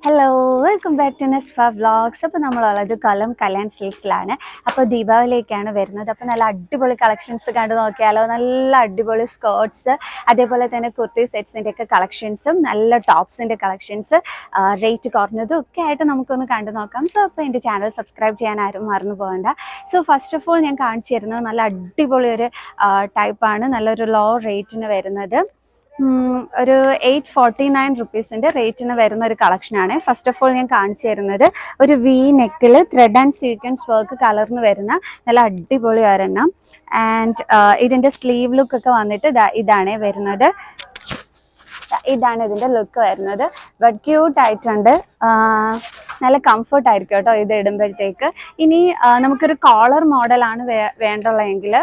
Hello, welcome back to നെസ്ഫ vlogs. അപ്പോൾ നമ്മളുള്ളത് കൊല്ലം കല്യാൺ സിൽക്സിലാണ്. അപ്പോൾ ദീപാവലിയൊക്കെയാണ് വരുന്നത്. അപ്പോൾ നല്ല അടിപൊളി കളക്ഷൻസ് കണ്ടു നോക്കിയാലോ. നല്ല അടിപൊളി സ്കേർട്സ്, അതേപോലെ തന്നെ കുർത്തി സെറ്റ്സിൻ്റെ ഒക്കെ കളക്ഷൻസും നല്ല ടോപ്സിൻ്റെ കളക്ഷൻസ്, റേറ്റ് കുറഞ്ഞതും ഒക്കെ ആയിട്ട് നമുക്കൊന്ന് കണ്ടു നോക്കാം. സോ അപ്പോൾ എൻ്റെ ചാനൽ സബ്സ്ക്രൈബ് ചെയ്യാൻ ആരും മറന്നു പോകണ്ട. സോ ഫസ്റ്റ് ഓഫ് ഓൾ ഞാൻ കാണിച്ചു തരുന്നത് നല്ല അടിപൊളി ഒരു ടൈപ്പാണ്, നല്ലൊരു ലോ റേറ്റിന് വരുന്നത്. ഒരു 849 റുപ്പീസിൻ്റെ റേറ്റിന് വരുന്ന ഒരു കളക്ഷനാണ്. ഫസ്റ്റ് ഓഫ് ഓൾ ഞാൻ കാണിച്ചു തരുന്നത് ഒരു വി നെക്കിൽ ത്രെഡ് ആൻഡ് സീക്വൻസ് വർക്ക് കളർന്ന് വരുന്ന നല്ല അടിപൊളി ഒരെണ്ണം. ആൻഡ് ഇതിൻ്റെ സ്ലീവ് ലുക്കൊക്കെ വന്നിട്ട് ഇതാണ് വരുന്നത്. ഇതാണ് ഇതിൻ്റെ ലുക്ക് വരുന്നത്. ബട്ട് ക്യൂട്ട് ആയിട്ടുണ്ട്, നല്ല കംഫർട്ട് ആയിരിക്കും കേട്ടോ ഇത് ഇടുമ്പോഴത്തേക്ക്. ഇനി നമുക്കൊരു കോളർ മോഡലാണ് വേണ്ടുള്ളതെങ്കിൽ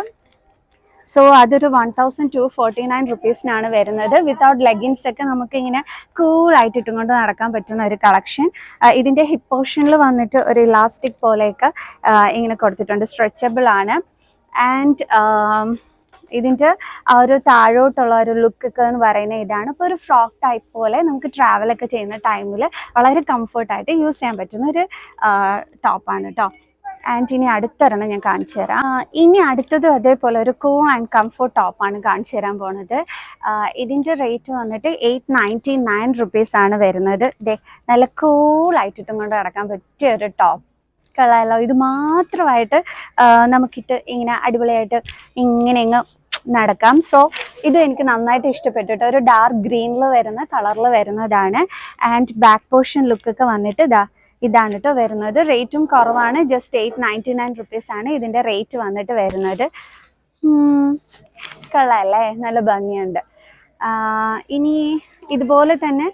സോ അതൊരു 1249 റുപ്പീസിനാണ് വരുന്നത്. വിത്തൗട്ട് ലെഗിൻസ് ഒക്കെ നമുക്ക് ഇങ്ങനെ കൂളായിട്ട് ഇട്ടുകൊണ്ട് നടക്കാൻ പറ്റുന്ന ഒരു കളക്ഷൻ. ഇതിൻ്റെ ഹിപ്പ് പോർഷനിൽ വന്നിട്ട് ഒരു ഇലാസ്റ്റിക് പോലെയൊക്കെ ഇങ്ങനെ കൊടുത്തിട്ടുണ്ട്, സ്ട്രെച്ചബിൾ ആണ്. ആൻഡ് ഇതിൻ്റെ ഒരു താഴോട്ടുള്ള ഒരു ലുക്കൊക്കെ എന്ന് പറയുന്നത് ഇതാണ്. ഇപ്പോൾ ഒരു ഫ്രോക്ക് ടൈപ്പ് പോലെ നമുക്ക് ട്രാവലൊക്കെ ചെയ്യുന്ന ടൈമിൽ വളരെ കംഫർട്ടായിട്ട് യൂസ് ചെയ്യാൻ പറ്റുന്ന ഒരു ടോപ്പാണ് കേട്ടോ. ആൻഡ് ഇനി അടുത്തൊരെണ്ണം ഞാൻ കാണിച്ചു തരാം. ഇനി അടുത്തതും അതേപോലെ ഒരു കൂൾ ആൻഡ് കംഫർട്ട് ടോപ്പാണ് കാണിച്ചു തരാൻ പോണത്. ഇതിൻ്റെ റേറ്റ് വന്നിട്ട് 899 റുപ്പീസാണ് വരുന്നത്. നല്ല കൂളായിട്ടിട്ടും കൊണ്ട് നടക്കാൻ പറ്റിയ ഒരു ടോപ്പ് കളയല്ലോ. ഇത് മാത്രമായിട്ട് നമുക്കിട്ട് ഇങ്ങനെ അടിപൊളിയായിട്ട് ഇങ്ങനെ ഇങ്ങ് നടക്കാം. സോ ഇത് എനിക്ക് നന്നായിട്ട് ഇഷ്ടപ്പെട്ടിട്ട് ഒരു ഡാർക്ക് ഗ്രീനിൽ വരുന്ന കളറിൽ വരുന്നതാണ്. ആൻഡ് ബാക്ക് പോർഷൻ ലുക്കൊക്കെ വന്നിട്ട് ഇതാണ് കേട്ടോ വരുന്നത്. റേറ്റും കുറവാണ്, ജസ്റ്റ് 899 റുപ്പീസാണ് ഇതിൻ്റെ റേറ്റ് വന്നിട്ട് വരുന്നത്. കൊള്ളാമല്ലേ, നല്ല ഭംഗിയുണ്ട്. ഇനി ഇതുപോലെ തന്നെ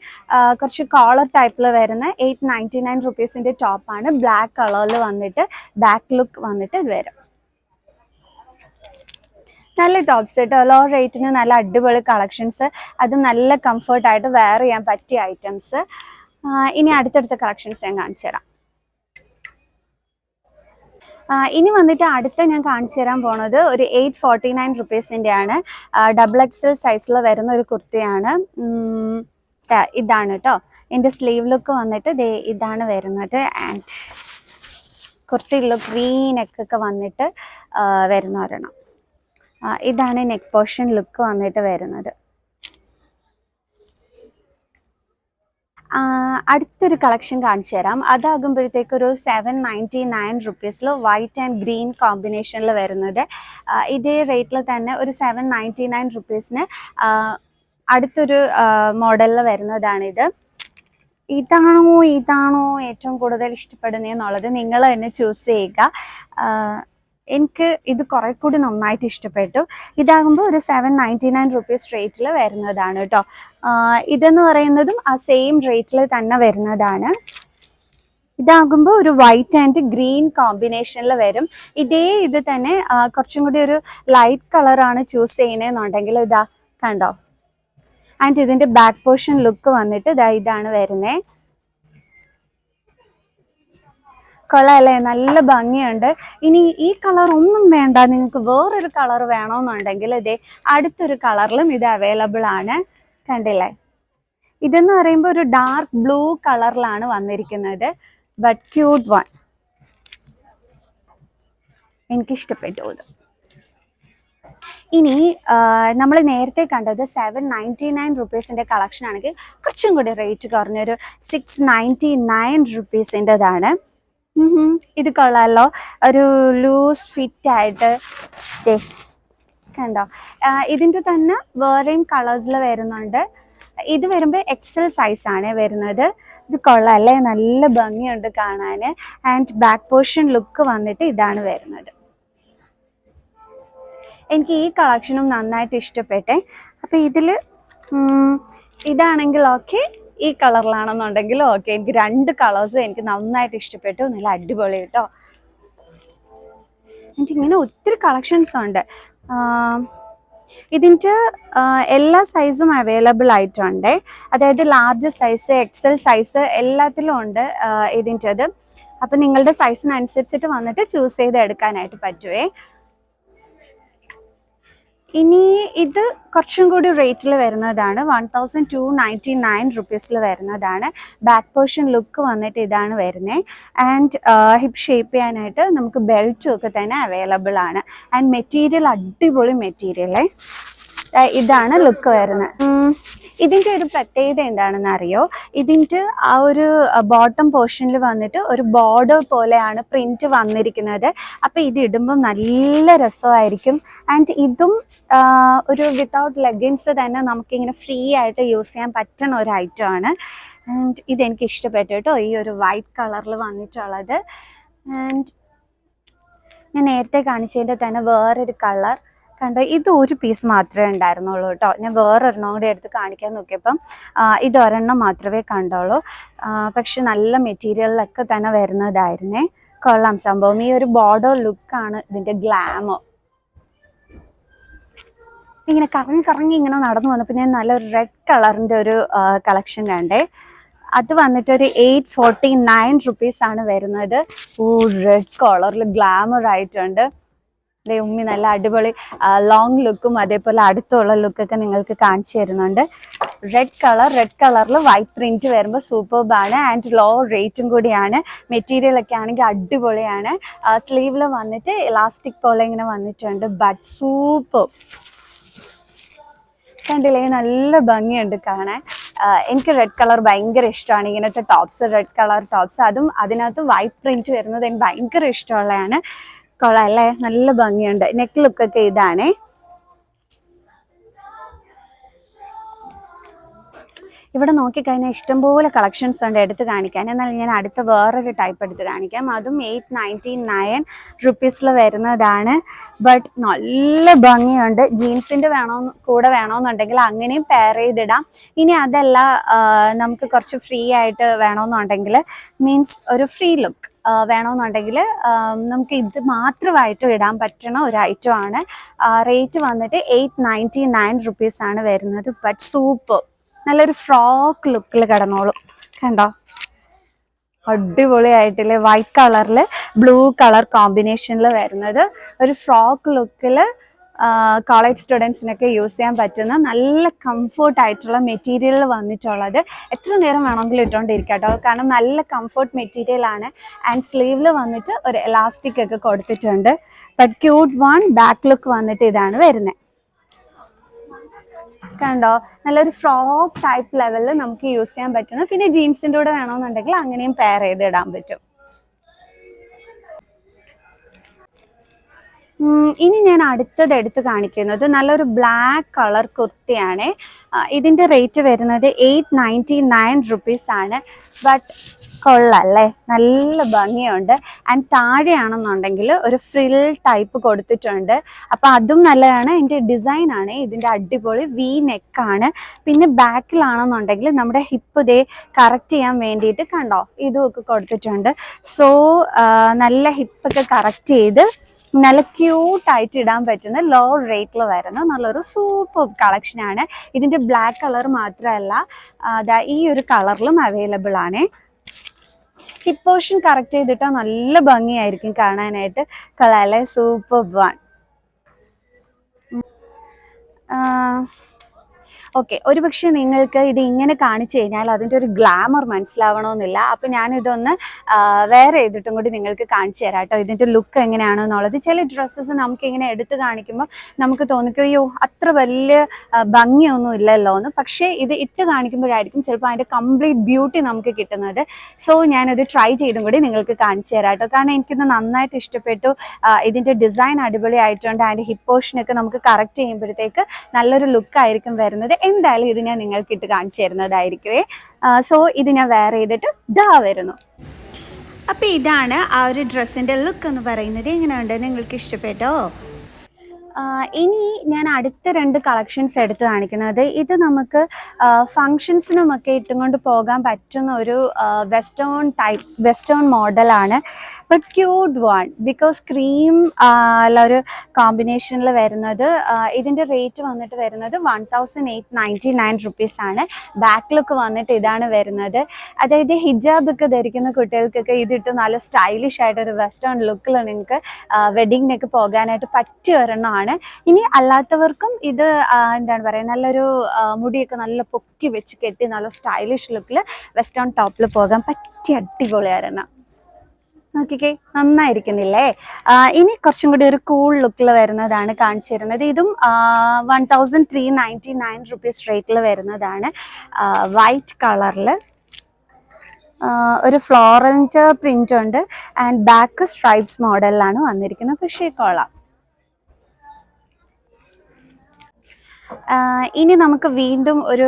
കുറച്ച് കോളർ ടൈപ്പിൽ വരുന്ന 899 റുപ്പീസിൻ്റെ ടോപ്പാണ്. ബ്ലാക്ക് കളറിൽ വന്നിട്ട് ബാക്ക് ലുക്ക് വന്നിട്ട് ഇത് വരും. നല്ല ടോപ്സ് കേട്ടോ, ലോ റേറ്റിന് നല്ല അടിപൊളി കളക്ഷൻസ്, അത് നല്ല കംഫർട്ടായിട്ട് വെയർ ചെയ്യാൻ പറ്റിയ ഐറ്റംസ്. ഇനി അടുത്തടുത്ത കളക്ഷൻസ് ഞാൻ കാണിച്ചു തരാം. ഇനി വന്നിട്ട് അടുത്ത ഞാൻ കാണിച്ചു തരാൻ പോണത് ഒരു 849 റുപ്പീസിൻ്റെ ആണ്. XXL സൈസിൽ വരുന്ന ഒരു കുർത്തിയാണ്. ഇതാണ് കേട്ടോ എൻ്റെ സ്ലീവ് ലുക്ക് വന്നിട്ട് ഇതാണ് വരുന്നത്. ആൻഡ് കുർത്തി ലുക്ക് വി നെക്കൊക്കെ വന്നിട്ട് വരുന്ന ഒരെണ്ണം. ഇതാണ് നെക്ക് പോർഷൻ ലുക്ക് വന്നിട്ട് വരുന്നത്. അടുത്തൊരു കളക്ഷൻ കാണിച്ചു തരാം. അതാകുമ്പോഴത്തേക്കൊരു 799 റുപ്പീസിൽ വൈറ്റ് ആൻഡ് ഗ്രീൻ കോമ്പിനേഷനിൽ വരുന്നത്. ഇതേ റേറ്റിൽ തന്നെ ഒരു 799 റുപ്പീസിന് അടുത്തൊരു മോഡലിൽ വരുന്നതാണിത്. ഇതാണോ ഏറ്റവും കൂടുതൽ ഇഷ്ടപ്പെടുന്നതെന്നുള്ളത് നിങ്ങൾ തന്നെ ചൂസ് ചെയ്യുക. എനിക്ക് ഇത് കുറെ കൂടി നന്നായിട്ട് ഇഷ്ടപ്പെട്ടു. ഇതാകുമ്പോൾ ഒരു 799 റുപ്പീസ് റേറ്റിൽ വരുന്നതാണ് കേട്ടോ. ഇതെന്ന് പറയുന്നതും ആ സെയിം റേറ്റിൽ തന്നെ വരുന്നതാണ്. ഇതാകുമ്പോൾ ഒരു വൈറ്റ് ആൻഡ് ഗ്രീൻ കോമ്പിനേഷനിൽ വരും. ഇത് തന്നെ കുറച്ചും കൂടി ഒരു ലൈറ്റ് കളറാണ് ചൂസ് ചെയ്യുന്നതെന്നുണ്ടെങ്കിൽ ഇതാ കണ്ടോ. ആൻഡ് ഇതിൻ്റെ ബാക്ക് പോർഷൻ ലുക്ക് വന്നിട്ട് ഇതാണ് വരുന്നത്. കൊള്ളാമല്ലേ, നല്ല ഭംഗിയുണ്ട്. ഇനി ഈ കളർ ഒന്നും വേണ്ട, നിങ്ങൾക്ക് വേറൊരു കളർ വേണമെന്നുണ്ടെങ്കിൽ അടുത്തൊരു കളറിലും ഇത് അവൈലബിൾ ആണ്. കണ്ടില്ലേ, ഇതെന്ന് പറയുമ്പോൾ ഒരു ഡാർക്ക് ബ്ലൂ കളറിലാണ് വന്നിരിക്കുന്നത്. ബട്ട് ക്യൂട്ട് വൺ, എനിക്കിഷ്ടപ്പെട്ടു ഇത്. ഇനി നമ്മൾ നേരത്തെ കണ്ടത് 799 റുപ്പീസിൻ്റെ കളക്ഷൻ ആണെങ്കിൽ കുറച്ചും കൂടി റേറ്റ് കുറഞ്ഞൊരു 699 റുപ്പീസിൻ്റെതാണ്. ഇത് കൊള്ളാമല്ലോ, ഒരു ലൂസ് ഫിറ്റ് ആയിട്ട് കണ്ടോ. ഇതിൻ്റെ തന്നെ വേറെയും കളേഴ്സിൽ വരുന്നുണ്ട്. ഇത് വരുമ്പോൾ XL സൈസാണ് വരുന്നത്. ഇത് കൊള്ളാമല്ലേ, നല്ല ഭംഗിയുണ്ട് കാണാൻ. ആൻഡ് ബാക്ക് പോർഷൻ ലുക്ക് വന്നിട്ട് ഇതാണ് വരുന്നത്. എനിക്ക് ഈ കളക്ഷനും നന്നായിട്ട് ഇഷ്ടപ്പെട്ടെ. അപ്പോൾ ഇതിൽ ഇതാണെങ്കിൽ ഓക്കെ, ഈ കളറിലാണെന്നുണ്ടെങ്കിലും ഓക്കെ. എനിക്ക് രണ്ട് കളേഴ്സും എനിക്ക് നന്നായിട്ട് ഇഷ്ടപ്പെട്ടു, നല്ല അടിപൊളി കേട്ടോ. എനിക്കിങ്ങനെ ഒത്തിരി കളക്ഷൻസ് ഉണ്ട്. ഇതിൻ്റെ എല്ലാ സൈസും അവൈലബിൾ ആയിട്ടുണ്ട്. അതായത് ലാർജ് സൈസ്, XL സൈസ് എല്ലാത്തിലും ഉണ്ട് ഇതിൻ്റെത്. അപ്പം നിങ്ങളുടെ സൈസിനനുസരിച്ചിട്ട് വന്നിട്ട് ചൂസ് ചെയ്ത് എടുക്കാനായിട്ട് പറ്റുമേ. ഇനി ഇത് കുറച്ചും കൂടി റേറ്റിൽ വരുന്നതാണ്, 1299 വരുന്നതാണ്. ബാക്ക് പോർഷൻ ലുക്ക് വന്നിട്ട് ഇതാണ് വരുന്നത്. ആൻഡ് ഹിപ്പ് ഷേപ്പ് ചെയ്യാനായിട്ട് നമുക്ക് ബെൽറ്റും ഒക്കെ തന്നെ അവൈലബിൾ ആണ്. ആൻഡ് മെറ്റീരിയൽ അടിപൊളി മെറ്റീരിയലേ. ഇതാണ് ലുക്ക് വരുന്നത്. ഇതിൻ്റെ ഒരു പ്രത്യേകത എന്താണെന്ന് അറിയോ? ഇതിൻ്റെ ആ ഒരു ബോട്ടം പോർഷനിൽ വന്നിട്ട് ഒരു ബോർഡർ പോലെയാണ് പ്രിന്റ് വന്നിരിക്കുന്നത്. അപ്പോൾ ഇത് ഇടുമ്പോൾ നല്ല രസമായിരിക്കും. ആൻഡ് ഇതും ഒരു വിത്തൗട്ട് ലെഗിൻസ് തന്നെ നമുക്കിങ്ങനെ ഫ്രീ ആയിട്ട് യൂസ് ചെയ്യാൻ പറ്റുന്ന ഒരു ഐറ്റം ആണ്. ആൻഡ് ഇതെനിക്ക് ഇഷ്ടപ്പെട്ടു കേട്ടോ, ഈ ഒരു വൈറ്റ് കളറിൽ വന്നിട്ടുള്ളത്. ആൻഡ് ഞാൻ നേരത്തെ കാണിച്ചതിൻ്റെ തന്നെ വേറൊരു കളർ കണ്ടോ, ഇത് ഒരു പീസ് മാത്രമേ ഉണ്ടായിരുന്നുള്ളൂ കേട്ടോ. ഞാൻ വേറൊരെണ്ണം കൂടി എടുത്ത് കാണിക്കാൻ നോക്കിയപ്പം ഇതൊരെണ്ണം മാത്രമേ കണ്ടോളൂ. പക്ഷെ നല്ല മെറ്റീരിയലിലൊക്കെ തന്നെ വരുന്നതായിരുന്നേ. കൊള്ളാം സംഭവം. ഈ ഒരു ബോർഡർ ലുക്കാണ് ഇതിൻ്റെ ഗ്ലാമോ. ഇങ്ങനെ കറങ്ങി കറങ്ങി ഇങ്ങനെ നടന്നു വന്നപ്പോൾ ഞാൻ നല്ലൊരു റെഡ് കളറിൻ്റെ ഒരു കളക്ഷൻ കണ്ടേ. അത് വന്നിട്ട് ഒരു 849 ആണ് വരുന്നത്. ഓ, റെഡ് കളറിൽ ഗ്ലാമർ ആയിട്ടുണ്ട്. ഉമ്മി നല്ല അടിപൊളി ലോങ് ലുക്കും അതേപോലെ അടുത്തുള്ള ലുക്കൊക്കെ നിങ്ങൾക്ക് കാണിച്ചു തരുന്നുണ്ട്. റെഡ് കളറിൽ വൈറ്റ് പ്രിന്റ് വരുമ്പോൾ സൂപ്പർബാണ്. ആൻഡ് ലോ റേറ്റും കൂടിയാണ്. മെറ്റീരിയൽ ഒക്കെ ആണെങ്കിൽ അടിപൊളിയാണ്. സ്ലീവിൽ വന്നിട്ട് ഇലാസ്റ്റിക് പോലെ ഇങ്ങനെ വന്നിട്ടുണ്ട്. ബട്ട് സൂപ്പർ കണ്ടില്ലേ, നല്ല ഭംഗിയുണ്ട് കാണാൻ. എനിക്ക് റെഡ് കളർ ഭയങ്കര ഇഷ്ടമാണ്. ഇങ്ങനത്തെ ടോപ്സ്, റെഡ് കളർ ടോപ്സ്, അതും അതിനകത്ത് വൈറ്റ് പ്രിന്റ് വരുന്നത് എനിക്ക് ഭയങ്കര ഇഷ്ടമുള്ളതാണ്. കൊള്ളാം അല്ലേ, നല്ല ഭംഗിയുണ്ട്. നെക്ക് ലുക്കൊക്കെ ഇതാണേ. ഇവിടെ നോക്കിക്കഴിഞ്ഞാൽ ഇഷ്ടംപോലെ കളക്ഷൻസ് ഉണ്ട് എടുത്ത് കാണിക്കാൻ. എന്നാൽ ഞാൻ അടുത്ത വേറൊരു ടൈപ്പ് എടുത്ത് കാണിക്കാം. അതും 899 വരുന്നതാണ്. ബട്ട് നല്ല ഭംഗിയുണ്ട്. ജീൻസിൻ്റെ കൂടെ വേണമെന്നുണ്ടെങ്കിൽ അങ്ങനെയും പെയർ ചെയ്തിടാം. ഇനി അതല്ല, നമുക്ക് കുറച്ച് ഫ്രീ ആയിട്ട് വേണമെന്നുണ്ടെങ്കിൽ, മീൻസ് ഒരു ഫ്രീ ലുക്ക് വേണമെന്നുണ്ടെങ്കിൽ നമുക്ക് ഇത് മാത്രമായിട്ട് ഇടാൻ പറ്റുന്ന ഒരു ഐറ്റം ആണ്. റേറ്റ് വന്നിട്ട് 899 ആണ് വരുന്നത്. ബട്ട് സൂപ്പർ, നല്ലൊരു ഫ്രോക്ക് ലുക്കിൽ കിടന്നോളും. കണ്ടോ, അടിപൊളിയായിട്ടില്ലേ? വൈറ്റ് കളറിൽ ബ്ലൂ കളർ കോമ്പിനേഷനിൽ വരുന്നത് ഒരു ഫ്രോക്ക് ലുക്കിൽ കോളേജ് സ്റ്റുഡൻസിനൊക്കെ യൂസ് ചെയ്യാൻ പറ്റുന്ന നല്ല കംഫർട്ടായിട്ടുള്ള മെറ്റീരിയൽ വന്നിട്ടുള്ളത്. എത്ര നേരം വേണമെങ്കിലും ഇട്ടുകൊണ്ടിരിക്കാം കേട്ടോ, കാരണം നല്ല കംഫർട്ട് മെറ്റീരിയലാണ്. ആൻഡ് സ്ലീവിൽ വന്നിട്ട് ഒരു എലാസ്റ്റിക് ഒക്കെ കൊടുത്തിട്ടുണ്ട്. But cute one. Back look വന്നിട്ട് ഇതാണ് വരുന്നത്. കണ്ടോ, നല്ലൊരു ഫ്രോക്ക് ടൈപ്പ് ലെവലിൽ നമുക്ക് യൂസ് ചെയ്യാൻ പറ്റുന്നു. പിന്നെ ജീൻസിൻ്റെ കൂടെ വേണമെന്നുണ്ടെങ്കിൽ അങ്ങനെയും പെയർ ചെയ്ത് ഇടാൻ പറ്റും. ഇനി ഞാൻ അടുത്തത് എടുത്ത് കാണിക്കുന്നത് നല്ലൊരു ബ്ലാക്ക് കളർ കുർത്തിയാണ്. ഇതിൻ്റെ റേറ്റ് വരുന്നത് 899 ആണ്. ബട്ട് കൊള്ളാല്ലേ, നല്ല ഭംഗിയുണ്ട്. ആൻഡ് താഴെയാണെന്നുണ്ടെങ്കിൽ ഒരു ഫ്രിൽ ടൈപ്പ് കൊടുത്തിട്ടുണ്ട്. അപ്പോൾ അതും നല്ലതാണ്. ഇതിൻ്റെ ഡിസൈനാണ് ഇതിൻ്റെ അടിപൊളി. വി നെക്കാണ്. പിന്നെ ബാക്കിലാണെന്നുണ്ടെങ്കിൽ നമ്മുടെ ഹിപ്പ് ഇതേ കറക്റ്റ് ചെയ്യാൻ വേണ്ടിയിട്ട് കണ്ടോ ഇതുമൊക്കെ കൊടുത്തിട്ടുണ്ട്. സോ നല്ല ഹിപ്പൊക്കെ കറക്റ്റ് ചെയ്ത് നല്ല ക്യൂട്ടായിട്ട് ഇടാൻ പറ്റുന്ന ലോ റേറ്റിൽ വരുന്ന നല്ലൊരു സൂപ്പർ കളക്ഷനാണ്. ഇതിൻ്റെ ബ്ലാക്ക് കളർ മാത്രമല്ല, ഈ ഒരു കളറിലും അവൈലബിൾ ആണ്. ഹിപ്പ് പോർഷൻ കറക്റ്റ് ചെയ്തിട്ടാൽ നല്ല ഭംഗിയായിരിക്കും കാണാനായിട്ട്. കളറിലെ സൂപ്പർ വൺ. ഓക്കെ, ഒരുപക്ഷെ നിങ്ങൾക്ക് ഇത് ഇങ്ങനെ കാണിച്ചു കഴിഞ്ഞാൽ അതിൻ്റെ ഒരു ഗ്ലാമർ മനസ്സിലാവണമെന്നില്ല. അപ്പോൾ ഞാനിതൊന്ന് വേറെ ചെയ്തിട്ടും കൂടി നിങ്ങൾക്ക് കാണിച്ചു തരാം കേട്ടോ, ഇതിൻ്റെ ലുക്ക് എങ്ങനെയാണെന്നുള്ളത്. ചില ഡ്രസ്സസ് നമുക്കിങ്ങനെ എടുത്ത് കാണിക്കുമ്പോൾ നമുക്ക് തോന്നിക്കും അയ്യോ അത്ര വലിയ ഭംഗിയൊന്നും ഇല്ലല്ലോ എന്ന്. പക്ഷേ ഇത് ഇട്ട് കാണിക്കുമ്പോഴായിരിക്കും ചിലപ്പോൾ അതിൻ്റെ കംപ്ലീറ്റ് ബ്യൂട്ടി നമുക്ക് കിട്ടുന്നത്. സോ ഞാനത് ട്രൈ ചെയ്തും കൂടി നിങ്ങൾക്ക് കാണിച്ചു തരാം കേട്ടോ, കാരണം എനിക്കിത് നന്നായിട്ട് ഇഷ്ടപ്പെട്ടു. ഇതിൻ്റെ ഡിസൈൻ അടിപൊളിയായിട്ടുണ്ട്. അതിൻ്റെ ഹിപ്പ് പോർഷനൊക്കെ നമുക്ക് കറക്റ്റ് ചെയ്യുമ്പോഴത്തേക്ക് നല്ലൊരു ലുക്കായിരിക്കും വരുന്നത്. എന്തായാലും ഇത് ഞാൻ നിങ്ങൾക്ക് ഇട്ട് കാണിച്ചു തരുന്നതായിരിക്കുമേ. സോ ഇത് ഞാൻ വെയർ ചെയ്തിട്ട് ഇതാ വരുന്നു. അപ്പോൾ ഇതാണ് ആ ഒരു ഡ്രസ്സിൻ്റെ ലുക്ക് എന്ന് പറയുന്നത്. എങ്ങനെയുണ്ട്, നിങ്ങൾക്ക് ഇഷ്ടപ്പെട്ടോ? ഇനി ഞാൻ അടുത്ത 2 കളക്ഷൻസ് എടുത്ത് കാണിക്കുന്നത്, ഇത് നമുക്ക് ഫങ്ഷൻസിനുമൊക്കെ ഇട്ടുകൊണ്ട് പോകാൻ പറ്റുന്ന ഒരു വെസ്റ്റേൺ മോഡലാണ്. But cute one. Because cream ഒരു കോമ്പിനേഷനിൽ വരുന്നത്. ഇതിൻ്റെ റേറ്റ് വന്നിട്ട് വരുന്നത് 1899 ആണ്. ബാക്ക് ലുക്ക് വന്നിട്ട് ഇതാണ് വരുന്നത്. അതായത് ഹിജാബൊക്കെ ധരിക്കുന്ന കുട്ടികൾക്കൊക്കെ ഇതിട്ട് നല്ല സ്റ്റൈലിഷ് ആയിട്ടൊരു വെസ്റ്റേൺ ലുക്കിൽ നിങ്ങൾക്ക് വെഡിങ്ങിനൊക്കെ പോകാനായിട്ട് പറ്റിയ ഒരെണ്ണമാണ് ആണ്. ഇനി അല്ലാത്തവർക്കും ഇത് എന്താണ് പറയുക, നല്ലൊരു മുടിയൊക്കെ നല്ല പൊക്കി വെച്ച് കെട്ടി നല്ല സ്റ്റൈലിഷ് ലുക്കിൽ വെസ്റ്റേൺ ടോപ്പിൽ പോകാൻ പറ്റിയ അടിപൊളിയായിരുന്നു. നോക്കിക്കേ, നന്നായിരിക്കുന്നില്ലേ? ഇനി കുറച്ചും കൂടി ഒരു കൂൾ ലുക്കിൽ വരുന്നതാണ് കാണിച്ചു തരുന്നത്. ഇതും 1399 റുപ്പീസ് റേറ്റിൽ വരുന്നതാണ്. വൈറ്റ് കളറിൽ ഒരു ഫ്ലോറന്റ് പ്രിന്റ് ഉണ്ട് ആൻഡ് ബാക്ക് സ്ട്രൈപ്സ് മോഡലിലാണ് വന്നിരിക്കുന്നത്. പക്ഷേ കൊള്ളാം. ഇനി നമുക്ക് വീണ്ടും ഒരു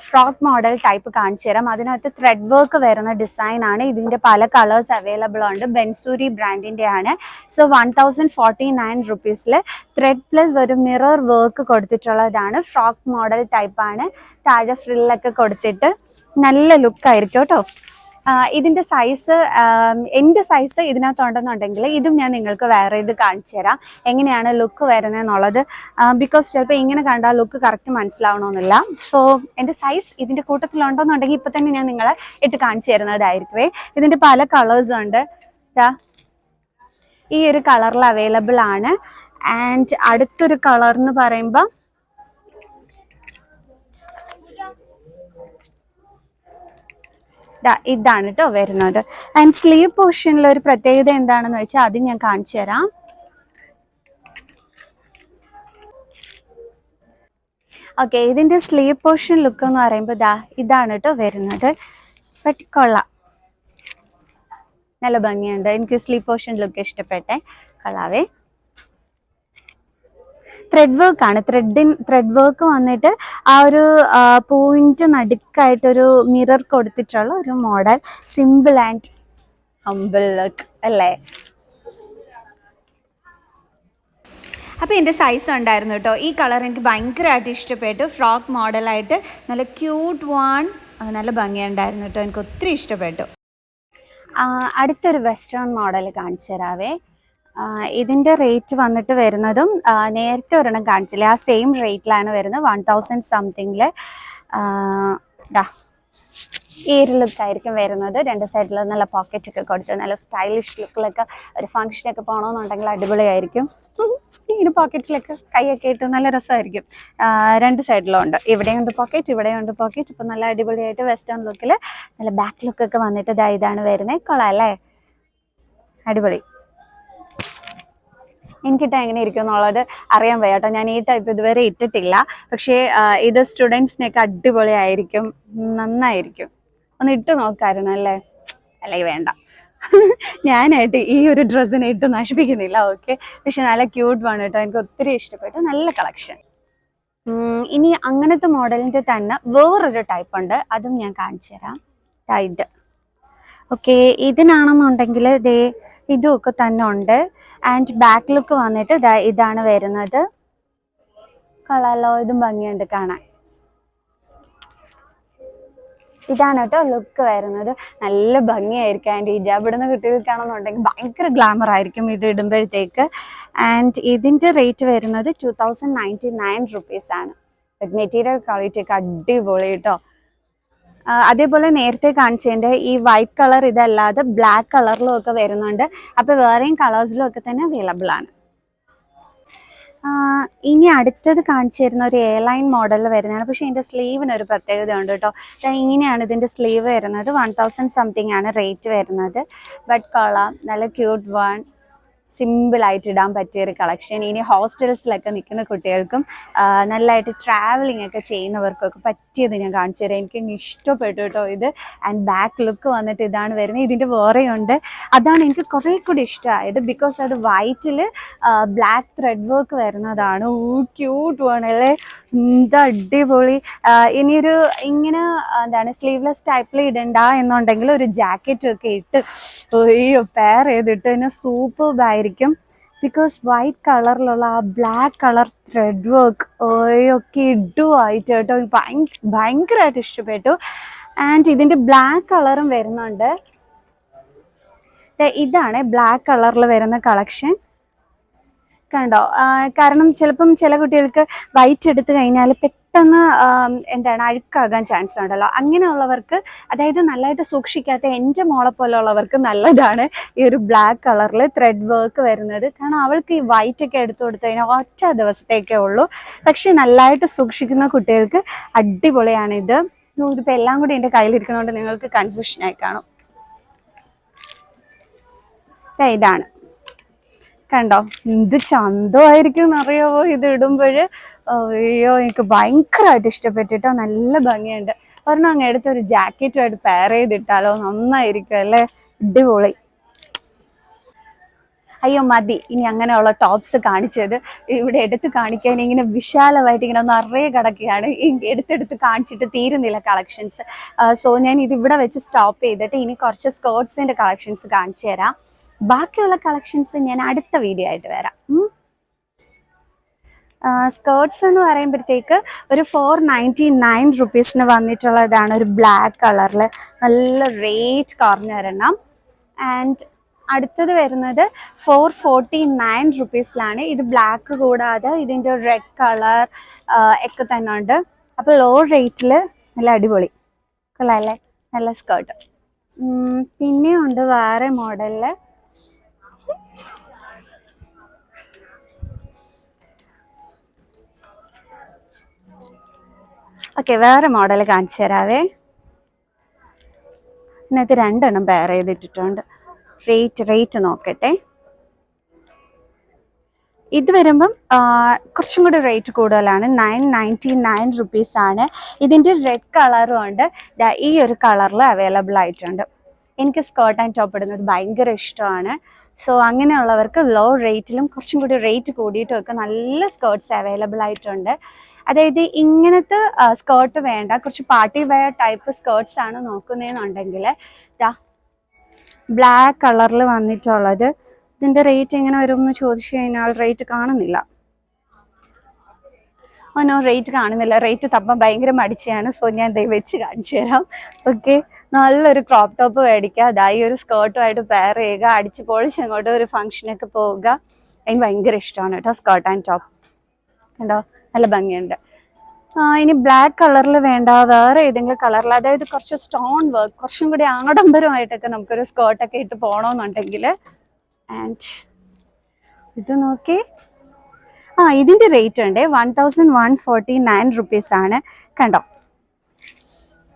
ഫ്രോക്ക് മോഡൽ ടൈപ്പ് കാണിച്ചു തരാം. അതിനകത്ത് ത്രെഡ് വർക്ക് വരുന്ന ഡിസൈൻ ആണ്. ഇതിൻ്റെ പല കളേഴ്സ് അവൈലബിൾ ഉണ്ട്. ബെൻസൂരി ബ്രാൻഡിൻ്റെ ആണ്. സോ 1049 റുപ്പീസിൽ ത്രെഡ് പ്ലസ് ഒരു മിറർ വർക്ക് കൊടുത്തിട്ടുള്ളതാണ്. ഫ്രോക്ക് മോഡൽ ടൈപ്പാണ്. താഴെ ഫ്രില്ലൊക്കെ കൊടുത്തിട്ട് നല്ല ലുക്കായിരിക്കും കേട്ടോ. ഇതിൻ്റെ സൈസ്, എൻ്റെ സൈസ് ഇതിനകത്തുണ്ടെന്നുണ്ടെങ്കിൽ ഇതും ഞാൻ നിങ്ങൾക്ക് വേറെ ഇത് കാണിച്ചു തരാം എങ്ങനെയാണ് ലുക്ക് വരുന്നതെന്നുള്ളത്. ബിക്കോസ് ചിലപ്പോൾ ഇങ്ങനെ കണ്ടാൽ ലുക്ക് കറക്റ്റ് മനസ്സിലാവണമെന്നില്ല. സോ എൻ്റെ സൈസ് ഇതിൻ്റെ കൂട്ടത്തിലുണ്ടോയെന്നുണ്ടെങ്കിൽ ഇപ്പം തന്നെ ഞാൻ നിങ്ങളെ ഇട്ട് കാണിച്ചു തരുന്നതായിരിക്കുമേ. ഇതിൻ്റെ പല കളേഴ്സും ഉണ്ട്. ഈ ഒരു കളറിൽ അവൈലബിൾ ആണ്. ആൻഡ് അടുത്തൊരു കളർ എന്ന് പറയുമ്പോൾ ഇതാണ് കേട്ടോ വരുന്നത്. ആൻഡ് സ്ലീവ് പോർഷനിൽ ഒരു പ്രത്യേകത എന്താണെന്ന് വെച്ചാൽ അത് ഞാൻ കാണിച്ചു തരാം. ഓക്കെ, ഇതിൻ്റെ സ്ലീവ് പോർഷൻ ലുക്ക് എന്ന് പറയുമ്പോൾ ഇതാണ് കേട്ടോ വരുന്നത്. ബട്ട് കൊള്ളാം, നല്ല ഭംഗിയുണ്ട്. എനിക്ക് സ്ലീവ് പോർഷൻ ലുക്ക് ഇഷ്ടപ്പെട്ടെ. കൊള്ളാവേ. ത്രെഡ് വർക്ക് ആണ്. ത്രെഡ് വർക്ക് വന്നിട്ട് ആ ഒരു പോയിന്റ് നടുക്കായിട്ടൊരു മിറർ കൊടുത്തിട്ടുള്ള ഒരു model. Simple and humble look അല്ലേ? അപ്പോൾ എൻ്റെ സൈസ് ഉണ്ടായിരുന്നു കേട്ടോ. ഈ കളർ എനിക്ക് ഭയങ്കരമായിട്ട് ഇഷ്ടപ്പെട്ടു. ഫ്രോക്ക് മോഡലായിട്ട് നല്ല ക്യൂട്ട് വൺ, നല്ല ഭംഗിയുണ്ടായിരുന്നു കേട്ടോ. എനിക്ക് ഒത്തിരി ഇഷ്ടപ്പെട്ടു. അടുത്തൊരു വെസ്റ്റേൺ മോഡൽ കാണിച്ചു തരാവേ. ഇതിൻ്റെ റേറ്റ് വന്നിട്ട് വരുന്നതും നേരത്തെ ഒരെണ്ണം കാണിച്ചില്ലേ ആ സെയിം റേറ്റിലാണ് വരുന്നത്. 1000 സംതിങ്ങിൽ ഈ ഒരു ലുക്കായിരിക്കും വരുന്നത്. രണ്ട് സൈഡിൽ നല്ല പോക്കറ്റൊക്കെ കൊടുത്ത് നല്ല സ്റ്റൈലിഷ് ലുക്കിലൊക്കെ ഒരു ഫംഗ്ഷനൊക്കെ പോകണമെന്നുണ്ടെങ്കിൽ അടിപൊളിയായിരിക്കും. ഇങ്ങനെ പോക്കറ്റിലൊക്കെ കൈയൊക്കെ ഇട്ട് നല്ല രസമായിരിക്കും. രണ്ട് സൈഡിലും ഉണ്ട്. ഇവിടെയുണ്ട് പോക്കറ്റ്, ഇവിടെയുണ്ട് പോക്കറ്റ്. ഇപ്പം നല്ല അടിപൊളിയായിട്ട് വെസ്റ്റേൺ ലുക്കിൽ നല്ല ബാക്ക് ലുക്കൊക്കെ വന്നിട്ട് ഇതാണ് വരുന്നത്. കൊള്ളാം അല്ലേ? അടിപൊളി. എനിക്കിട്ട് എങ്ങനെ ഇരിക്കും എന്നുള്ളത് അറിയാൻ വയ്യ കേട്ടോ. ഞാൻ ഈ ടൈപ്പ് ഇതുവരെ ഇട്ടിട്ടില്ല. പക്ഷേ ഇത് സ്റ്റുഡൻസിനൊക്കെ അടിപൊളിയായിരിക്കും, നന്നായിരിക്കും. ഒന്ന് ഇട്ട് നോക്കായിരുന്നു അല്ലേ? അല്ലെങ്കിൽ വേണ്ട, ഞാനായിട്ട് ഈ ഒരു ഡ്രസ്സിനെ ഇട്ട് നശിപ്പിക്കുന്നില്ല. ഓക്കെ, പക്ഷെ നല്ല ക്യൂട്ട് ആണ് കേട്ടോ. എനിക്ക് ഒത്തിരി ഇഷ്ടപ്പെട്ടു. നല്ല കളക്ഷൻ. ഇനി അങ്ങനത്തെ മോഡലിൻ്റെ തന്നെ വേറൊരു ടൈപ്പ് ഉണ്ട്. അതും ഞാൻ കാണിച്ചു തരാം. ഇത് ഓക്കെ, ഇതിനാണെന്നുണ്ടെങ്കിൽ ഇതും ഒക്കെ തന്നെ ഉണ്ട്. ആൻഡ് ബാക്ക് ലുക്ക് വന്നിട്ട് ഇതാണ് വരുന്നത്. കളറോ ഇതും ഭംഗിയുണ്ട് കാണാൻ. ഇതാണ് കേട്ടോ ലുക്ക് വരുന്നത്. നല്ല ഭംഗിയായിരിക്കും. ആൻഡ് ഹിജാബ് ഇടുന്ന കുട്ടികൾക്കാണെന്നുണ്ടെങ്കിൽ ഭയങ്കര ഗ്ലാമർ ആയിരിക്കും ഇത് ഇടുമ്പോഴത്തേക്ക്. ആൻഡ് ഇതിൻ്റെ റേറ്റ് വരുന്നത് 2099 റുപ്പീസാണ്. മെറ്റീരിയൽ ക്വാളിറ്റി ഒക്കെ അടിപൊളി കേട്ടോ. അതേപോലെ നേരത്തെ കാണിച്ചതിൻ്റെ ഈ വൈറ്റ് കളർ ഇതല്ലാതെ ബ്ലാക്ക് കളറിലും ഒക്കെ വരുന്നുണ്ട്. അപ്പോൾ വേറെയും കളേഴ്സിലും ഒക്കെ തന്നെ അവൈലബിൾ ആണ്. ഇനി അടുത്തത് കാണിച്ചു തരുന്ന ഒരു എയർലൈൻ മോഡലിൽ വരുന്നതാണ്. പക്ഷേ ഇതിൻ്റെ സ്ലീവിന് ഒരു പ്രത്യേകത ഉണ്ട് കേട്ടോ. ഇങ്ങനെയാണ് ഇതിൻ്റെ സ്ലീവ് വരുന്നത്. 1000 സംതിങ് ആണ് റേറ്റ് വരുന്നത്. ബട്ട് കൊള്ളാം, നല്ല ക്യൂട്ട് വൺ, സിമ്പിളായിട്ട് ഇടാൻ പറ്റിയൊരു കളക്ഷൻ. ഇനി ഹോസ്റ്റൽസിലൊക്കെ നിൽക്കുന്ന കുട്ടികൾക്കും നല്ലതായിട്ട് ട്രാവലിംഗ് ഒക്കെ ചെയ്യുന്നവർക്കൊക്കെ പറ്റിയത് ഞാൻ കാണിച്ചു തരാം. എനിക്ക് ഇഷ്ടപ്പെട്ടു കേട്ടോ ഇത്. ആൻഡ് ബാക്ക് ലുക്ക് വന്നിട്ട് ഇതാണ് വരുന്നത്. ഇതിൻ്റെ വേറെയുണ്ട്. അതാണ് എനിക്ക് കുറേ കൂടി ഇഷ്ടമായത്. ബിക്കോസ് അത് വൈറ്റിൽ ബ്ലാക്ക് ത്രെഡ് വർക്ക് വരുന്നതാണ്. ക്യൂട്ട് വേണമല്ലേ? എന്താ അടിപൊളി. ഇനിയൊരു ഇങ്ങനെ എന്താണ് സ്ലീവ്ലെസ് ടൈപ്പിൽ ഇടണ്ട എന്നുണ്ടെങ്കിൽ ഒരു ജാക്കറ്റൊക്കെ ഇട്ട് പെയർ ചെയ്തിട്ട് തന്നെ സൂപ്പർബായിരിക്കും. ബിക്കോസ് വൈറ്റ് കളറിലുള്ള ആ ബ്ലാക്ക് കളർ ത്രെഡ് വർക്ക് ഒക്കെ ഇടുമായിട്ട് കേട്ടോ. ഭയങ്കരമായിട്ട് ഇഷ്ടപ്പെട്ടു. ആൻഡ് ഇതിൻ്റെ ബ്ലാക്ക് കളറും വരുന്നുണ്ട്. ഇതാണ് ബ്ലാക്ക് കളറിൽ വരുന്ന കളക്ഷൻ. കണ്ടോ? കാരണം ചിലപ്പം ചില കുട്ടികൾക്ക് വൈറ്റ് എടുത്തു കഴിഞ്ഞാൽ പെട്ടെന്ന് എന്താണ് അഴുക്കാകാൻ ചാൻസ് ഉണ്ടല്ലോ, അങ്ങനെയുള്ളവർക്ക്, അതായത് നല്ലതായിട്ട് സൂക്ഷിക്കാത്ത എൻ്റെ മോളെ പോലുള്ളവർക്ക് നല്ലതാണ് ഈ ഒരു ബ്ലാക്ക് കളറിൽ ത്രെഡ് വർക്ക് വരുന്നത്. കാരണം അവൾക്ക് ഈ വൈറ്റ് ഒക്കെ എടുത്തു കൊടുത്തു കഴിഞ്ഞാൽ ഒറ്റ ദിവസത്തേക്കേ ഉള്ളൂ. പക്ഷെ നല്ലതായിട്ട് സൂക്ഷിക്കുന്ന കുട്ടികൾക്ക് അടിപൊളിയാണിത്. ഇതിപ്പോൾ എല്ലാം കൂടി എൻ്റെ കയ്യിലിരിക്കുന്നതുകൊണ്ട് നിങ്ങൾക്ക് കൺഫ്യൂഷനായി കാണും. ഇതാണ് കണ്ടോ, എന്ത് ചന്തമായിരിക്കും എന്നറിയാവോ ഇത് ഇടുമ്പോൾ. അയ്യോ, എനിക്ക് ഭയങ്കരമായിട്ട് ഇഷ്ടപ്പെട്ടിട്ടോ, നല്ല ഭംഗിയുണ്ട്. ഒരെണ്ണം അങ്ങ് എടുത്ത് ഒരു ജാക്കറ്റുമായിട്ട് പെയർ ചെയ്തിട്ടാലോ, നന്നായിരിക്കും അല്ലേ, അടിപൊളി. അയ്യോ മതി, ഇനി അങ്ങനെയുള്ള ടോപ്സ് കാണിച്ചത് ഇവിടെ എടുത്ത് കാണിക്കാൻ ഇങ്ങനെ വിശാലമായിട്ട് ഇങ്ങനെ നിറയെ കിടക്കുകയാണ്. എടുത്തെടുത്ത് കാണിച്ചിട്ട് തീരുന്നില്ല കളക്ഷൻസ്. സോ ഞാൻ ഇതിവിടെ വെച്ച് സ്റ്റോപ്പ് ചെയ്തിട്ട് ഇനി കുറച്ച് സ്കേർട്സിൻ്റെ കളക്ഷൻസ് കാണിച്ചു തരാം. ബാക്കിയുള്ള കളക്ഷൻസ് ഞാൻ അടുത്ത വീഡിയോ ആയിട്ട് വരാം. സ്കേർട്സ് എന്ന് പറയുമ്പോഴത്തേക്ക് ഒരു 499 റുപ്പീസിന് വന്നിട്ടുള്ളതാണ്. ഒരു ബ്ലാക്ക് കളറിൽ നല്ല റേറ്റ് കുറഞ്ഞൊരെണ്ണം. ആൻഡ് അടുത്തത് വരുന്നത് 449 റുപ്പീസിലാണ്. ഇത് ബ്ലാക്ക് കൂടാതെ ഇതിൻ്റെ റെഡ് കളർ ഒക്കെ തന്നെ ഉണ്ട്. അപ്പോൾ ലോ റേറ്റിൽ നല്ല അടിപൊളി കൊള്ളാമല്ലേ, നല്ല സ്കേർട്ട്. പിന്നെയും ഉണ്ട് വേറെ മോഡലിൽ. ഓക്കെ, വേറെ മോഡൽ കാണിച്ചു തരാവേ. ഇതിനകത്ത് 2 എണ്ണം പെയർ ചെയ്തിട്ടിട്ടുണ്ട്. റേറ്റ് നോക്കട്ടെ. ഇത് വരുമ്പം കുറച്ചും കൂടി റേറ്റ് കൂടുതലാണ്. 999 റുപ്പീസാണ്. ഇതിൻ്റെ റെഡ് കളറും ഉണ്ട്, ഈ ഒരു കളറിൽ അവൈലബിൾ ആയിട്ടുണ്ട്. എനിക്ക് സ്കേർട്ട് ആൻഡ് ടോപ്പ് ഇടുന്നത് ഭയങ്കര ഇഷ്ടമാണ്. സോ അങ്ങനെയുള്ളവർക്ക് ലോ റേറ്റിലും കുറച്ചും കൂടി റേറ്റ് കൂടിയിട്ടും ഒക്കെ നല്ല സ്കേർട്ട്സ് അവൈലബിൾ ആയിട്ടുണ്ട്. അതായത് ഇങ്ങനത്തെ സ്കേർട്ട് വേണ്ട, കുറച്ച് പാർട്ടി വെയർ ടൈപ്പ് സ്കേർട്ട്സ് ആണ് നോക്കുന്നതെന്നുണ്ടെങ്കിൽ ബ്ലാക്ക് കളറിൽ വന്നിട്ടുള്ളത്. ഇതിൻ്റെ റേറ്റ് എങ്ങനെ വരും എന്ന് ചോദിച്ചു കഴിഞ്ഞാൽ റേറ്റ് കാണുന്നില്ല. നോ, റേറ്റ് കാണുന്നില്ല. റേറ്റ് തപ്പാൻ ഭയങ്കര മടിച്ചാണ്. സോ ഞാൻ ദൈവം വെച്ച് കാണിച്ചു തരാം. ഓക്കെ, നല്ലൊരു ക്രോപ്പ് ടോപ്പ് മേടിക്കുക, അതായി ഒരു സ്കേർട്ടുമായിട്ട് പെയർ ചെയ്യുക, അടിച്ച് പൊളിച്ച് അങ്ങോട്ട് ഒരു ഫംഗ്ഷനൊക്കെ പോവുക. എനിക്ക് ഭയങ്കര ഇഷ്ടമാണ് കേട്ടോ സ്കേർട്ട് ആൻഡ് ടോപ്പ്. കണ്ടോ, നല്ല ഭംഗിയുണ്ട്. ഇനി ബ്ലാക്ക് കളറിൽ വേണ്ട, വേറെ ഏതെങ്കിലും കളറിൽ, അതായത് കുറച്ച് സ്റ്റോൺ വർക്ക്, കുറച്ചും കൂടി ആഡംബരമായിട്ടൊക്കെ നമുക്കൊരു സ്കേർട്ടൊക്കെ ഇട്ട് പോകണമെന്നുണ്ടെങ്കിൽ. ആൻഡ് ഇത് നോക്കി, ഇതിൻ്റെ റേറ്റ് ഉണ്ട് 1149 റുപ്പീസാണ്. കണ്ടോ,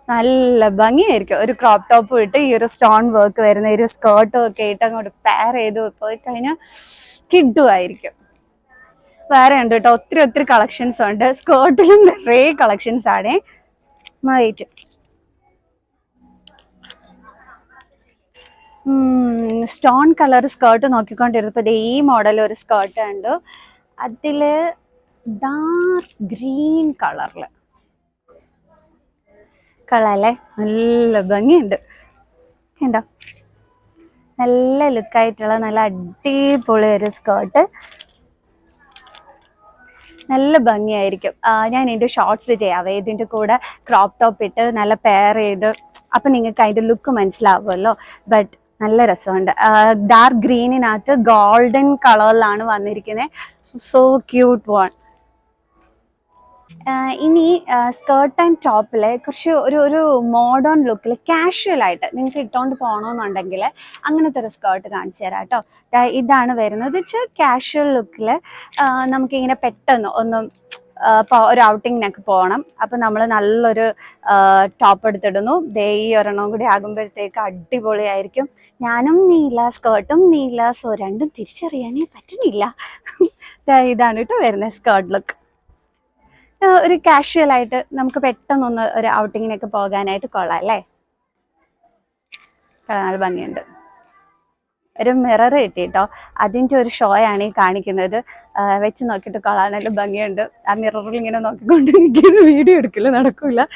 നല്ല ഭംഗിയായിരിക്കും. ഒരു ക്രോപ്പ് ടോപ്പ് ഇട്ട് ഈ ഒരു സ്റ്റോൺ വർക്ക് വരുന്ന ഒരു സ്കേർട്ടും ഒക്കെ ഇട്ട് അങ്ങോട്ട് പെയർ ചെയ്ത് പോയി കഴിഞ്ഞാൽ കിഡുമായിരിക്കും. വേറെ ഉണ്ട് കേട്ടോ, ഒത്തിരി കളക്ഷൻസ് ഉണ്ട്. സ്കേർട്ടിലും നിറയെ കളക്ഷൻസ് ആണ്. വൈറ്റ് സ്റ്റോൺ കളർ സ്കേർട്ട് നോക്കിക്കൊണ്ടിരുന്നപ്പോൾ ഈ മോഡൽ ഒരു സ്കേർട്ട് ഉണ്ട്. അതിൽ ഡാർക്ക് ഗ്രീൻ കളറിൽ കളറല്ലേ, നല്ല ഭംഗിയുണ്ട്. കണ്ടോ, നല്ല ലുക്കായിട്ടുള്ള നല്ല അടിപൊളി ഒരു സ്കേർട്ട്, നല്ല ഭംഗിയായിരിക്കും. ഞാൻ ഇതിൻ്റെ ഷോർട്സ് ചെയ്യാവേ, ഇതിൻ്റെ കൂടെ ക്രോപ്പ് ടോപ്പ് ഇട്ട് നല്ല പെയർ ചെയ്ത്, അപ്പം നിങ്ങൾക്ക് അതിൻ്റെ ലുക്ക് മനസ്സിലാവുമല്ലോ. ബട്ട് നല്ല രസമുണ്ട്. ഡാർക്ക് ഗ്രീനിനകത്ത് ഗോൾഡൻ കളറിലാണ് വന്നിരിക്കുന്നത്. So cute one. ഇനി സ്കേർട്ട് ആൻഡ് ടോപ്പിൽ കുറച്ച് ഒരു മോഡേൺ ലുക്കിൽ കാഷ്വലായിട്ട് നിങ്ങൾക്ക് ഇട്ടുകൊണ്ട് പോകണമെന്നുണ്ടെങ്കിൽ അങ്ങനത്തെ ഒരു സ്കേർട്ട് കാണിച്ചു തരാം കേട്ടോ. ഇതാണ് വരുന്നത്. കാഷ്വൽ ലുക്കിൽ നമുക്കിങ്ങനെ പെട്ടെന്ന് ഒന്ന് ഒരു ഔട്ടിങ്ങിനൊക്കെ പോകണം. അപ്പം നമ്മൾ നല്ലൊരു ടോപ്പ് എടുത്തിടുന്നു. ഈ ഒരെണ്ണം കൂടി ആകുമ്പോഴത്തേക്ക് അടിപൊളിയായിരിക്കും. ഞാനും നീല, സ്കേർട്ടും നീല, സോ രണ്ടും തിരിച്ചറിയാനേ പറ്റുന്നില്ല. ഇതാണ് കേട്ടോ വരുന്നത് സ്കേർട്ട് ലുക്ക്. ഒരു കാഷ്വലായിട്ട് നമുക്ക് പെട്ടെന്നൊന്ന് ഒരു ഔട്ടിങ്ങിനൊക്കെ പോകാനായിട്ട് കൊള്ളാം അല്ലേ. നല്ല ഭംഗിയുണ്ട്. ഒരു മിറർ കിട്ടി കേട്ടോ, അതിൻ്റെ ഒരു ഷോയാണ് ഈ കാണിക്കുന്നത്. വെച്ച് നോക്കിയിട്ട് കൊള്ളാം, നല്ല ഭംഗിയുണ്ട്. ആ മിററിൽ ഇങ്ങനെ നോക്കിക്കൊണ്ട് എനിക്ക് വീഡിയോ എടുക്കില്ല, നടക്കില്ല.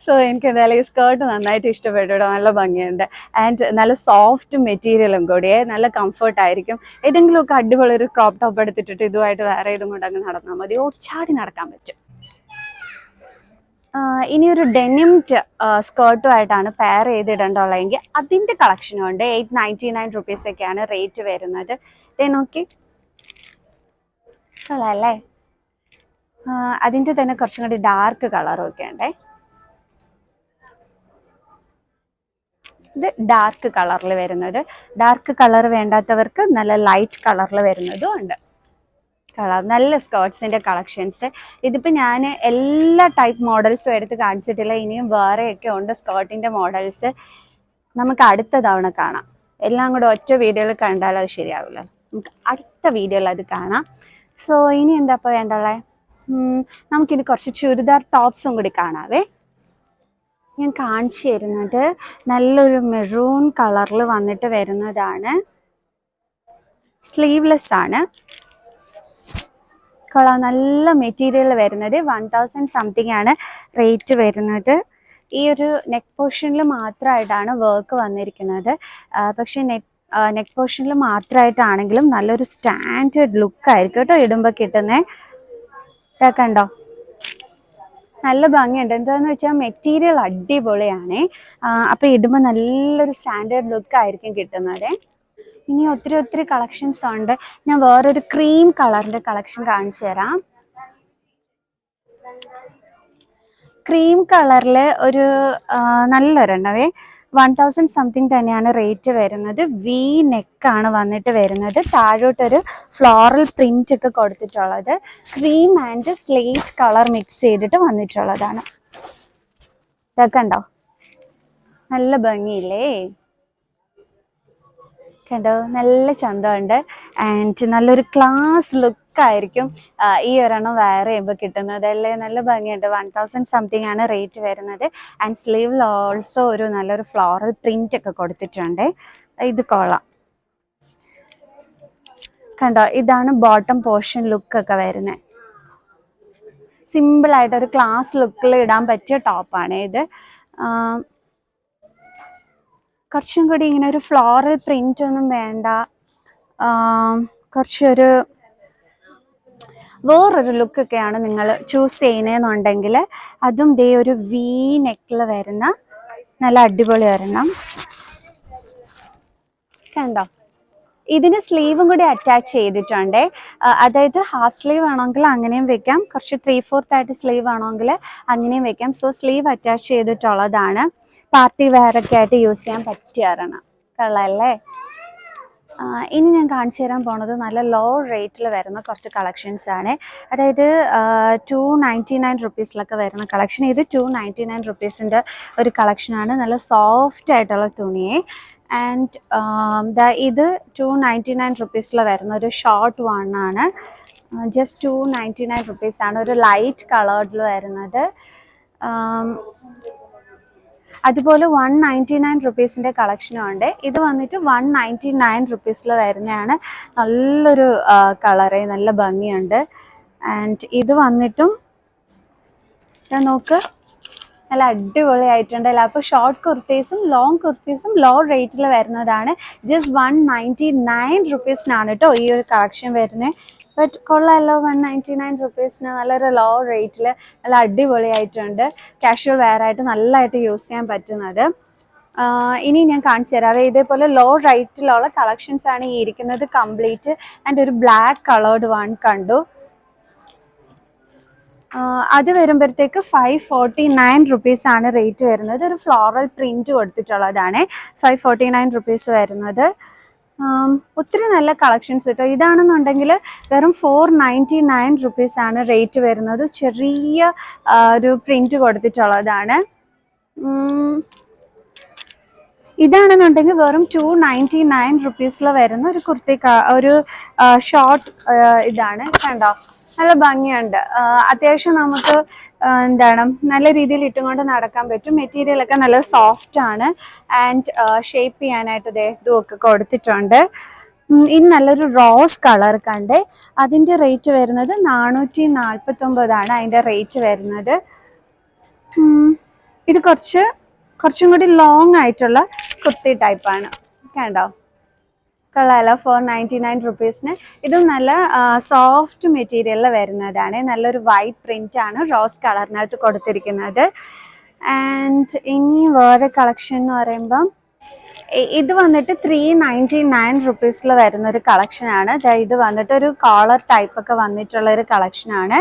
സോ എനിക്ക് എന്തായാലും ഈ സ്കേർട്ട് നന്നായിട്ട് ഇഷ്ടപ്പെട്ടു കേട്ടോ, നല്ല ഭംഗിയുണ്ട്. ആൻഡ് നല്ല സോഫ്റ്റ് മെറ്റീരിയലും കൂടിയേ, നല്ല കംഫർട്ടായിരിക്കും. ഏതെങ്കിലുമൊക്കെ അടിപൊളി ഒരു ക്രോപ്പ് ടോപ്പ് എടുത്തിട്ടിട്ട് ഇതുമായിട്ട് വേറെ ഇതും കൊണ്ട് അങ്ങ് നടന്നാൽ മതി, ഓടിച്ചാടി നടക്കാൻ പറ്റും. ഇനി ഒരു ഡെനിം സ്കേർട്ടുമായിട്ടാണ് പെയർ ചെയ്തിടേണ്ടുള്ളതെങ്കിൽ അതിൻ്റെ കളക്ഷനും ഉണ്ട്. 899 റുപ്പീസൊക്കെയാണ് റേറ്റ് വരുന്നത്. നോക്കി കൊള്ളാല്ലേ, അതിൻ്റെ തന്നെ കുറച്ചും കൂടി ഡാർക്ക് കളറും ഒക്കെ ഉണ്ടേ. ഇത് ഡാർക്ക് കളറിൽ വരുന്നത്. ഡാർക്ക് കളർ വേണ്ടാത്തവർക്ക് നല്ല ലൈറ്റ് കളറിൽ വരുന്നതും ഉണ്ട്. നല്ല സ്കേർട്സിൻ്റെ കളക്ഷൻസ്. ഇതിപ്പോൾ ഞാൻ എല്ലാ ടൈപ്പ് മോഡൽസും എടുത്ത് കാണിച്ചിട്ടില്ല. ഇനിയും വേറെയൊക്കെ ഉണ്ട് സ്കേർട്ടിൻ്റെ മോഡൽസ്. നമുക്ക് അടുത്ത തവണ കാണാം. എല്ലാം കൂടെ ഒറ്റ വീഡിയോയിൽ കണ്ടാൽ അത് ശരിയാവില്ല. നമുക്ക് അടുത്ത വീഡിയോയിൽ അത് കാണാം. സോ ഇനി എന്താ ഇപ്പോൾ വേണ്ടല്ലേ? നമുക്കിനി കുറച്ച് ചുരിദാർ ടോപ്സും കൂടി കാണാവേ. ഞാൻ കാണിച്ചു തരുന്നത് നല്ലൊരു മെറൂൺ കളറിൽ വന്നിട്ട് വരുന്നതാണ്. സ്ലീവ്ലെസ് ആണ്. നല്ല മെറ്റീരിയൽ വരുന്നത്. 1000 സംതിങ് ആണ് റേറ്റ് വരുന്നത്. ഈ ഒരു നെക്ക് പോർഷനിൽ മാത്രമായിട്ടാണ് വർക്ക് വന്നിരിക്കുന്നത്. പക്ഷെ നെക്ക് പോർഷനിൽ മാത്രമായിട്ടാണെങ്കിലും നല്ലൊരു സ്റ്റാൻഡേർഡ് ലുക്കായിരിക്കും കേട്ടോ ഇടുമ്പോൾ കിട്ടുന്നത്. കണ്ടോ, നല്ല ഭംഗിയുണ്ട്. എന്താണെന്ന് വെച്ചാൽ മെറ്റീരിയൽ അടിപൊളിയാണ്. അപ്പോൾ ഇടുമ്പോൾ നല്ലൊരു സ്റ്റാൻഡേർഡ് ലുക്കായിരിക്കും കിട്ടുന്നത്. ഇനി ഒത്തിരി കളക്ഷൻസ് ഉണ്ട്. ഞാൻ വേറൊരു ക്രീം കളറിൻ്റെ കളക്ഷൻ കാണിച്ചു തരാം. ക്രീം കളറിൽ ഒരു നല്ലൊരെണ്ണവേ 1000 സംതിങ് തന്നെയാണ് റേറ്റ് വരുന്നത്. വി നെക്കാണ് വന്നിട്ട് വരുന്നത്. താഴോട്ടൊരു ഫ്ലോറൽ പ്രിന്റ് ഒക്കെ കൊടുത്തിട്ടുള്ളത്. Cream and slate colour mix ചെയ്തിട്ട് വന്നിട്ടുള്ളതാണ്. ഇതൊക്കെ ഉണ്ടോ, നല്ല ഭംഗിയില്ലേ? കണ്ടോ, നല്ല ചന്തമുണ്ട്. ആൻഡ് നല്ലൊരു ക്ലാസ് ലുക്കായിരിക്കും ഈ ഒരെണ്ണം വെയർ ചെയ്യുമ്പോൾ കിട്ടുന്നത് അല്ലേ. നല്ല ഭംഗിയുണ്ട്. 1000 സംതിങ് ആണ് റേറ്റ് വരുന്നത്. ആൻഡ് സ്ലീവിൽ ഓൾസോ ഒരു നല്ലൊരു ഫ്ലോറൽ പ്രിന്റ് ഒക്കെ കൊടുത്തിട്ടുണ്ട്. ഇത് കൊള്ളാം. കണ്ടോ, ഇതാണ് ബോട്ടം പോർഷൻ ലുക്കൊക്കെ വരുന്നത്. സിമ്പിളായിട്ട് ഒരു ക്ലാസ് ലുക്കിൽ ഇടാൻ പറ്റിയ ടോപ്പാണ് ഇത്. കുറച്ചും കൂടി ഇങ്ങനെ ഒരു ഫ്ലോറൽ പ്രിന്റ് ഒന്നും വേണ്ട, കുറച്ചൊരു വേറൊരു ലുക്കൊക്കെയാണ് നിങ്ങൾ ചൂസ് ചെയ്യുന്നതെന്നുണ്ടെങ്കിൽ അതും ദേ ഒരു വി നെക്കിൽ വരുന്ന നല്ല അടിപൊളി ഒരെണ്ണം. കണ്ടോ, ഇതിന് സ്ലീവും കൂടി അറ്റാച്ച് ചെയ്തിട്ടുണ്ട്. അതായത് ഹാഫ് സ്ലീവ് ആണെങ്കിൽ അങ്ങനെയും വെക്കാം, കുറച്ച് 3/4 ആയിട്ട് സ്ലീവ് ആണെങ്കിൽ അങ്ങനെയും വെക്കാം. സോ സ്ലീവ് അറ്റാച്ച് ചെയ്തിട്ടുള്ളതാണ്. പാർട്ടി വെയറൊക്കെ ആയിട്ട് യൂസ് ചെയ്യാൻ പറ്റിയാറാണ്. കൊള്ളാമല്ലേ? ഇനി ഞാൻ കാണിച്ചു തരാൻ പോണത് നല്ല ലോ റേറ്റിൽ വരുന്ന കുറച്ച് കളക്ഷൻസ് ആണ്. അതായത് 299 റുപ്പീസിലൊക്കെ വരുന്ന കളക്ഷൻ. ഇത് 299 റുപ്പീസിൻ്റെ ഒരു കളക്ഷനാണ്. നല്ല സോഫ്റ്റ് ആയിട്ടുള്ള തുണിയെ. ആൻഡ് ഇത് 299 റുപ്പീസിൽ വരുന്ന ഒരു ഷോർട്ട് വണ്ണാണ്. ജസ്റ്റ് 299 റുപ്പീസാണ്. ഒരു ലൈറ്റ് കളേർഡിൽ വരുന്നത്. അതുപോലെ 199 റുപ്പീസിൻ്റെ കളക്ഷനും ഉണ്ട്. ഇത് വന്നിട്ട് 199 റുപ്പീസിൽ വരുന്നതാണ്. നല്ലൊരു കളറ്, നല്ല ഭംഗിയുണ്ട്. ആൻഡ് ഇത് വന്നിട്ടും നോക്ക്, നല്ല അടിപൊളിയായിട്ടുണ്ടല്ലോ. അപ്പോൾ ഷോർട്ട് കുർത്തീസും ലോങ് കുർത്തീസും ലോ റേറ്റിൽ വരുന്നതാണ്. ജസ്റ്റ് 199 റുപ്പീസിനാണ് കേട്ടോ ഈ ഒരു കളക്ഷൻ വരുന്നത്. ബട്ട് കൊള്ളാമല്ലോ, 199 റുപ്പീസിന് നല്ലൊരു ലോ റേറ്റിൽ നല്ല അടിപൊളിയായിട്ടുണ്ട്. കാഷ്വൽ വെയർ ആയിട്ട് നല്ലതായിട്ട് യൂസ് ചെയ്യാൻ പറ്റുന്നത്. ഇനി ഞാൻ കാണിച്ചു തരാവേ. ഇതേപോലെ ലോ റേറ്റിലുള്ള കളക്ഷൻസ് ആണ് ഈ ഇരിക്കുന്നത് കംപ്ലീറ്റ്. ആൻഡ് ഒരു ബ്ലാക്ക് കളേർഡ് വൺ കണ്ടു. അത് വരുമ്പോഴത്തേക്ക് 549 റുപ്പീസാണ് റേറ്റ് വരുന്നത്. ഒരു ഫ്ലോറൽ പ്രിന്റ് കൊടുത്തിട്ടുള്ളതാണ് 549 റുപ്പീസ് വരുന്നത്. ഒത്തിരി നല്ല കളക്ഷൻസ് കിട്ടും. ഇതാണെന്നുണ്ടെങ്കിൽ വെറും 499 റുപ്പീസാണ് റേറ്റ് വരുന്നത്. ചെറിയ ഒരു പ്രിന്റ് കൊടുത്തിട്ടുള്ളതാണ്. ഇതാണെന്നുണ്ടെങ്കിൽ വെറും 299 റുപ്പീസിൽ വരുന്ന ഒരു കുർത്തി, ഒരു ഷോർട്ട് ഇതാണ്. കണ്ടോ, നല്ല ഭംഗിയുണ്ട്. അത്യാവശ്യം നമുക്ക് നല്ല രീതിയിൽ ഇട്ടുകൊണ്ട് നടക്കാൻ പറ്റും. മെറ്റീരിയലൊക്കെ നല്ല സോഫ്റ്റ് ആണ്. ആൻഡ് ഷേപ്പ് ചെയ്യാനായിട്ട് ഇതുമൊക്കെ കൊടുത്തിട്ടുണ്ട്. ഇനി നല്ലൊരു റോസ് കളർ കണ്ടേ. അതിൻ്റെ റേറ്റ് വരുന്നത് 449 അതിൻ്റെ റേറ്റ് വരുന്നത്. ഇത് കുറച്ചും കൂടി ലോങ് ആയിട്ടുള്ള കുർത്തി ടൈപ്പാണ്. കണ്ടോ, കൊള്ളാമല്ലോ. 499 റുപ്പീസിന്. ഇതും നല്ല സോഫ്റ്റ് മെറ്റീരിയലിൽ വരുന്നതാണ്. നല്ലൊരു വൈറ്റ് പ്രിന്റ് ആണ് റോസ് കളറിനകത്ത് കൊടുത്തിരിക്കുന്നത്. ആൻഡ് ഇനി വേറെ കളക്ഷൻ എന്ന് പറയുമ്പം ഇത് വന്നിട്ട് 399 റുപ്പീസിൽ വരുന്ന ഒരു കളക്ഷനാണ്. ഇത് വന്നിട്ട് ഒരു കോളർ ടൈപ്പ് ഒക്കെ വന്നിട്ടുള്ള ഒരു കളക്ഷനാണ്.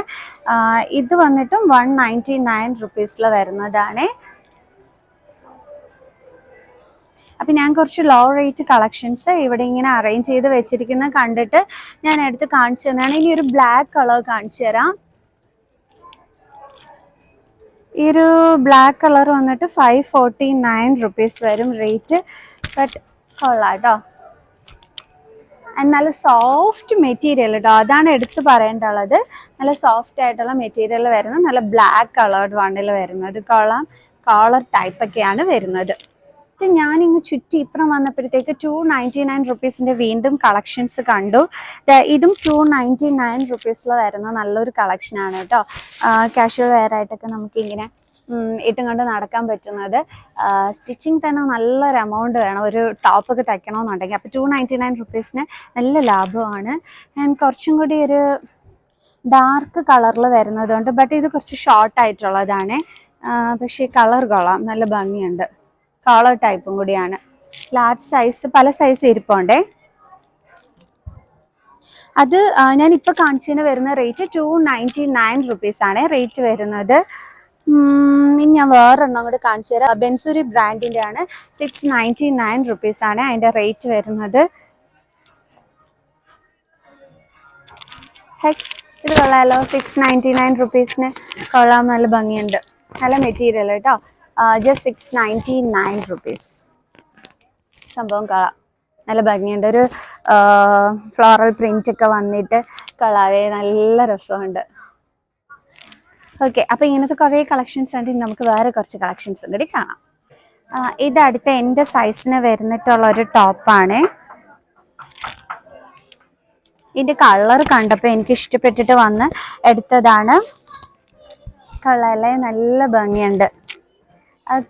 ഇത് വന്നിട്ടും 199 റുപ്പീസിൽ വരുന്നതാണ്. അപ്പം ഞാൻ കുറച്ച് ലോ റേറ്റ് കളക്ഷൻസ് ഇവിടെ ഇങ്ങനെ അറേഞ്ച് ചെയ്ത് വെച്ചിരിക്കുന്നത് കണ്ടിട്ട് ഞാൻ എടുത്ത് കാണിച്ചു തന്നതാണ്. ഇനി ഒരു ബ്ലാക്ക് കളർ കാണിച്ചു തരാം. ഈ ഒരു ബ്ലാക്ക് കളർ വന്നിട്ട് 549 റുപ്പീസ് വരും റേറ്റ്. ബട്ട് കൊള്ളാം കേട്ടോ. നല്ല സോഫ്റ്റ് മെറ്റീരിയൽ കേട്ടോ, അതാണ് എടുത്ത് പറയേണ്ടുള്ളത്. നല്ല സോഫ്റ്റ് ആയിട്ടുള്ള മെറ്റീരിയൽ വരുന്നത്, നല്ല ബ്ലാക്ക് കളേർഡ് വണ്ണിൽ വരുന്നത്. കൊള്ളാം. കോളർ ടൈപ്പൊക്കെയാണ് വരുന്നത്. ഞാനിങ്ങ് ചുറ്റി ഇപ്പുറം വന്നപ്പോഴത്തേക്ക് 299 റുപ്പീസിൻ്റെ വീണ്ടും കളക്ഷൻസ് കണ്ടു. ഇതും 299 റുപ്പീസിൽ വരുന്ന നല്ലൊരു കളക്ഷനാണ് കേട്ടോ. കാഷ്വൽ വെയർ ആയിട്ടൊക്കെ നമുക്കിങ്ങനെ ഇട്ടും കൊണ്ട് നടക്കാൻ പറ്റുന്നത്. സ്റ്റിച്ചിങ് തന്നെ നല്ലൊരു എമൗണ്ട് വേണം ഒരു ടോപ്പൊക്കെ തയ്ക്കണമെന്നുണ്ടെങ്കിൽ. അപ്പോൾ 299 റുപ്പീസിന് നല്ല ലാഭമാണ്. ആൻഡ് കുറച്ചും കൂടി ഒരു ഡാർക്ക് കളറിൽ വരുന്നതുകൊണ്ട്, ബട്ട് ഇത് കുറച്ച് ഷോർട്ടായിട്ടുള്ളതാണ്. പക്ഷേ കളർ കൊള്ളാം, നല്ല ഭംഗിയുണ്ട്. കോളർ ടൈപ്പും കൂടിയാണ്. ലാർജ് സൈസ്, പല സൈസ് ഇരിപ്പുണ്ടേ. അത് ഞാനിപ്പോൾ കാണിച്ചതിന് വരുന്ന റേറ്റ് 299 റുപ്പീസാണ് റേറ്റ് വരുന്നത്. ഇനി ഞാൻ വേറൊരെണ്ണം കൂടി കാണിച്ചു തരാം. ബെൻസുരി ബ്രാൻഡിൻ്റെ ആണ്. 699 റുപ്പീസാണ് അതിൻ്റെ റേറ്റ് വരുന്നത്. ഇത് കൊള്ളാമല്ലോ, 699 റുപ്പീസിന് കൊള്ളാം, നല്ല ഭംഗിയുണ്ട്, നല്ല മെറ്റീരിയൽ കേട്ടോ. Just 699 rupees. സംഭവം കൊള്ളാം, നല്ല ഭംഗിയുണ്ട്. ഒരു ഫ്ലോറൽ പ്രിന്റ് ഒക്കെ വന്നിട്ട് കൊള്ളാവേ, നല്ല രസമുണ്ട്. ഓക്കെ, അപ്പോൾ ഇങ്ങനത്തെ കുറേ കളക്ഷൻസ് ഉണ്ട്. നമുക്ക് വേറെ കുറച്ച് കളക്ഷൻസും കൂടി കാണാം. ഇത് അടുത്ത എൻ്റെ സൈസിന് വരുന്നിട്ടുള്ളൊരു ടോപ്പാണ്. ഇതിൻ്റെ കളർ കണ്ടപ്പോൾ എനിക്ക് ഇഷ്ടപ്പെട്ടിട്ട് വന്ന് എടുത്തതാണ്. കളറല്ലേ, നല്ല ഭംഗിയുണ്ട്.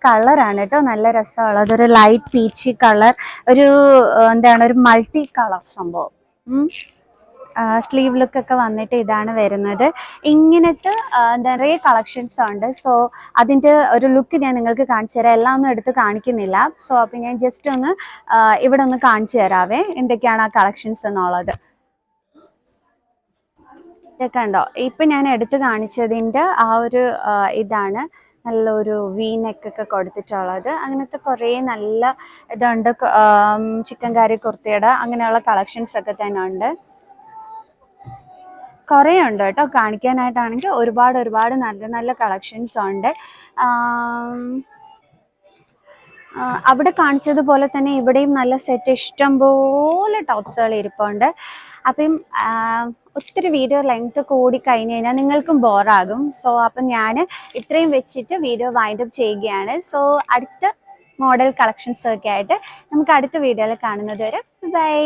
കളറാണ് കേട്ടോ, നല്ല രസമുള്ളത്. അതൊരു ലൈറ്റ് പീച്ചി കളർ, ഒരു എന്താണ്, ഒരു മൾട്ടി കളർ സംഭവം. സ്ലീവ് ലുക്കൊക്കെ വന്നിട്ട് ഇതാണ് വരുന്നത്. ഇങ്ങനത്തെ നിറയെ കളക്ഷൻസ് ഉണ്ട്. സോ അതിൻ്റെ ഒരു ലുക്ക് ഞാൻ നിങ്ങൾക്ക് കാണിച്ചു തരാം. എല്ലാം ഒന്നും എടുത്ത് കാണിക്കുന്നില്ല. സോ അപ്പം ഞാൻ ജസ്റ്റ് ഒന്ന് ഇവിടെ ഒന്ന് കാണിച്ചു തരാവേ എന്തൊക്കെയാണ് ആ കളക്ഷൻസ് എന്നുള്ളത്. ഇതൊക്കെ ഉണ്ടോ, ഇപ്പം ഞാൻ എടുത്ത് കാണിച്ചതിൻ്റെ ആ ഒരു ഇതാണ് നല്ലൊരു വീനെക്കൊക്കെ കൊടുത്തിട്ടുള്ളത്. അങ്ങനത്തെ കുറേ നല്ല ഇതുണ്ട്. ചിക്കൻ കറി കുർത്തിയുടെ അങ്ങനെയുള്ള കളക്ഷൻസ് ഒക്കെ തന്നെ ഉണ്ട്. കുറേ ഉണ്ട് കേട്ടോ, കാണിക്കാനായിട്ടാണെങ്കിൽ ഒരുപാട് നല്ല നല്ല കളക്ഷൻസ് ഉണ്ട്. അവിടെ കാണിച്ചതുപോലെ തന്നെ ഇവിടെയും നല്ല സെറ്റ് ഇഷ്ടംപോലെ ടോപ്സുകൾ ഇരിപ്പുണ്ട്. അപ്പം ഒത്തിരി വീഡിയോ ലെങ്ത് കൂടി കഴിഞ്ഞ് കഴിഞ്ഞാൽ നിങ്ങൾക്കും ബോറാകും. സോ അപ്പം ഞാൻ ഇത്രയും വെച്ചിട്ട് വീഡിയോ വൈൻഡപ്പ് ചെയ്യുകയാണ്. സോ അടുത്ത മോഡൽ കളക്ഷൻസൊക്കെ ആയിട്ട് നമുക്ക് അടുത്ത വീഡിയോയിൽ കാണുന്നത് വരെ ബൈ.